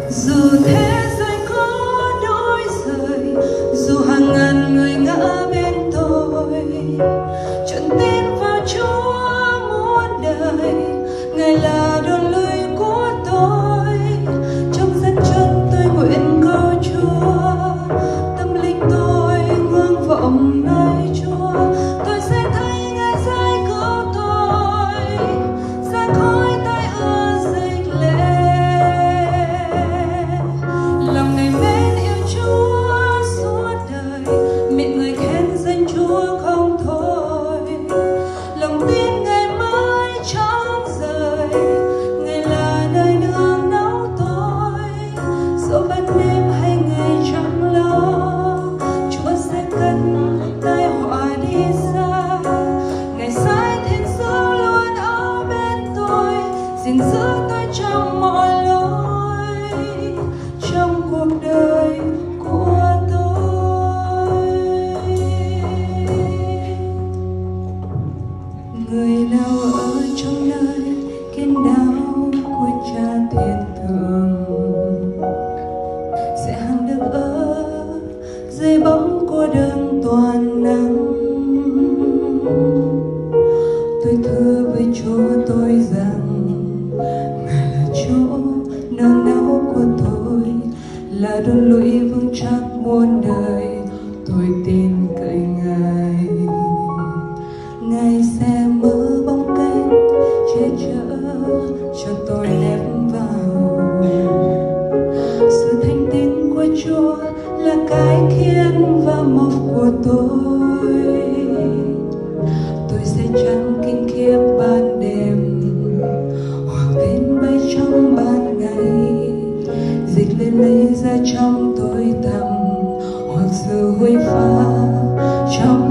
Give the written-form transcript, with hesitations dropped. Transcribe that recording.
Dù thế giới có đổi rời, dù hàng ngàn người ngã bên tôi, trọn tin vào Chúa muôn đời. Ngài là đồn lối của tôi, trong gian chân tôi nguyện cầu Chúa. Tâm linh tôi ngưỡng vọng nơi Chúa, tôi sẽ thấy Ngài giải cứu tôi ra khỏi tai ương dịch lệ. Lòng này mến yêu Chúa suốt đời, miệng người khen danh Chúa không thôi. Lòng tin Ngài mãi chẳng rời, Ngài là nơi nương náu tôi. Dẫu ban đêm hay ngày chẳng lo, Chúa sẽ cất tai họa đi xa. Ngài sai thiên sứ luôn ở bên tôi, gìn giữ tôi trong mọi lối, trong cuộc đời của tôi. Người nào ở trong nơi kiên đáo của Cha Thiên Thượng sẽ hằng được ở dưới bóng của đấng toàn năng. Tôi thưa với Chúa tôi rằng Ngài là chỗ nương náu của tôi, là đồn lụy vững chắc muôn đời. Tôi tin cậy Ngài, Ngài sẽ mở bóng cánh che chở cho tôi nép vào. Sự thanh tín của Chúa là cái khiên và mộc của tôi. Tôi sẽ chẳng kinh khiếp ban đêm, hoặc tên bay trong ban ngày. Dịch lên lấy ra trong tối tăm, hoặc sự huy phá trong